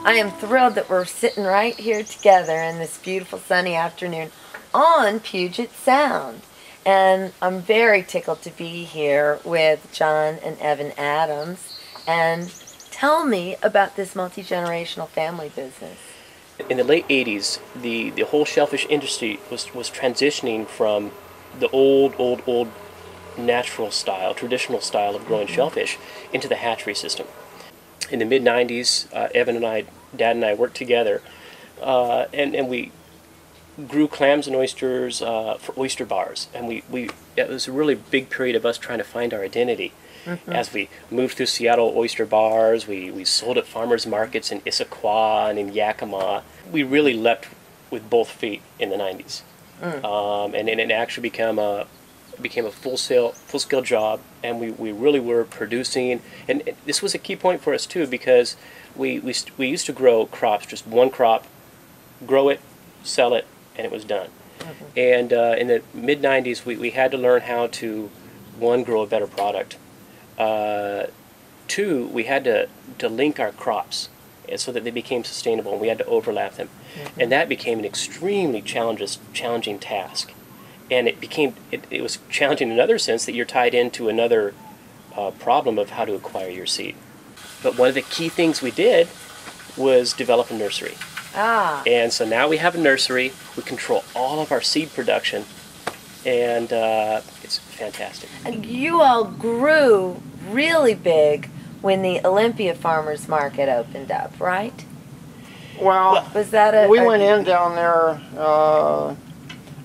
I am thrilled that we're sitting right here together in this beautiful sunny afternoon on Puget Sound. And I'm very tickled to be here with John and Evan Adams. And tell me about this multi-generational family business. In the late 80s, the whole shellfish industry was transitioning from the old natural style, traditional style of growing shellfish into the hatchery system. In the mid-90s, Evan and I, Dad and I worked together, and we grew clams and oysters for oyster bars. And it was a really big period of us trying to find our identity. As we moved through Seattle oyster bars, we sold at farmers markets in Issaquah and in Yakima. We really leapt with both feet in the 90s. And it actually became a full-scale job, and we really were producing. And this was a key point for us too, because we used to grow crops, just one crop, grow it, sell it, and it was done. And in the mid-90s, we had to learn how to, one, grow a better product. Two, we had to link our crops so that they became sustainable, and we had to overlap them. And that became an extremely challenging task. And it was challenging in another sense, that you're tied into another problem of how to acquire your seed. But one of the key things we did was develop a nursery. And so now we have a nursery. We control all of our seed production, and it's fantastic. And you all grew really big when the Olympia Farmers Market opened up, right? Well, was that we went in down there.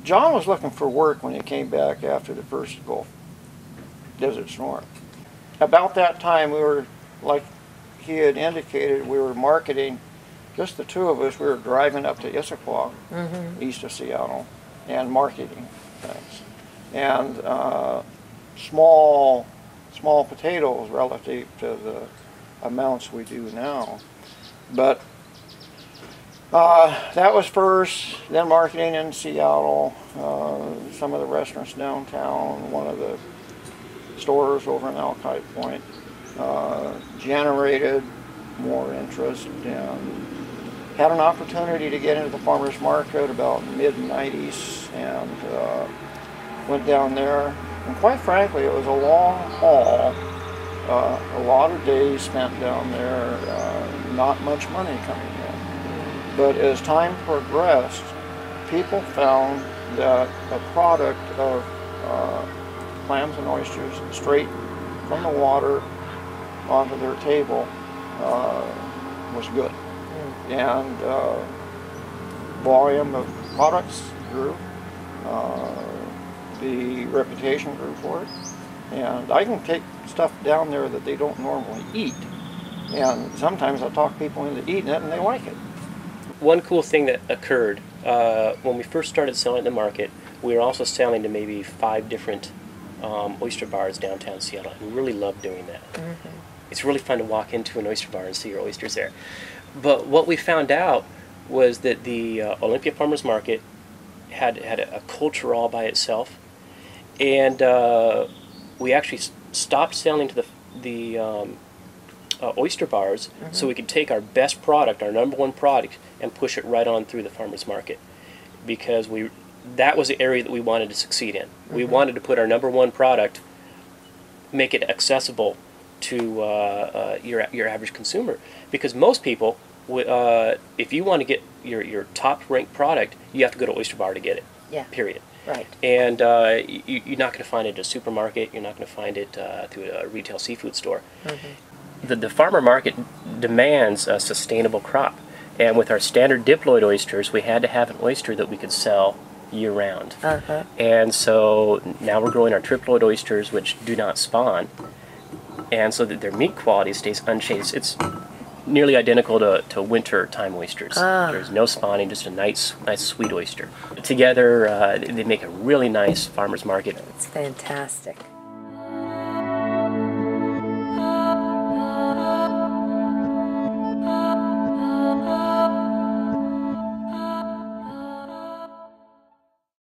John was looking for work when he came back after the first Gulf Desert Storm. About that time, we were, like he had indicated, we were marketing, just the two of us. We were driving up to Issaquah, east of Seattle, and marketing things. And small potatoes relative to the amounts we do now. But that was first, then marketing in Seattle, some of the restaurants downtown, one of the stores over in Alki Point, generated more interest, and had an opportunity to get into the farmers market about mid-90s, and went down there. And quite frankly, it was a long haul, a lot of days spent down there, not much money coming in. But as time progressed, people found that a product of clams and oysters straight from the water onto their table was good. And volume of products grew. The reputation grew for it. And I can take stuff down there that they don't normally eat. And sometimes I talk people into eating it, and they like it. One cool thing that occurred when we first started selling in the market, we were also selling to maybe 5 different oyster bars downtown Seattle. We really loved doing that. It's really fun to walk into an oyster bar and see your oysters there. But what we found out was that the Olympia Farmers Market had a culture all by itself, and we actually stopped selling to the oyster bars, so we could take our best product, our #1 product, and push it right on through the farmers market, because that was the area that we wanted to succeed in. We wanted to put our #1 product, make it accessible to your average consumer, because most people, if you want to get your top-ranked product, you have to go to oyster bar to get it. Period. Right. And you're not going to find it at a supermarket. You're not going to find it through a retail seafood store. The farmer market demands a sustainable crop, and with our standard diploid oysters, we had to have an oyster that we could sell year-round. And so now we're growing our triploid oysters, which do not spawn, and so that their meat quality stays unchanged. It's nearly identical to winter time oysters. There's no spawning, just a nice sweet oyster. Together, they make a really nice farmer's market. It's fantastic.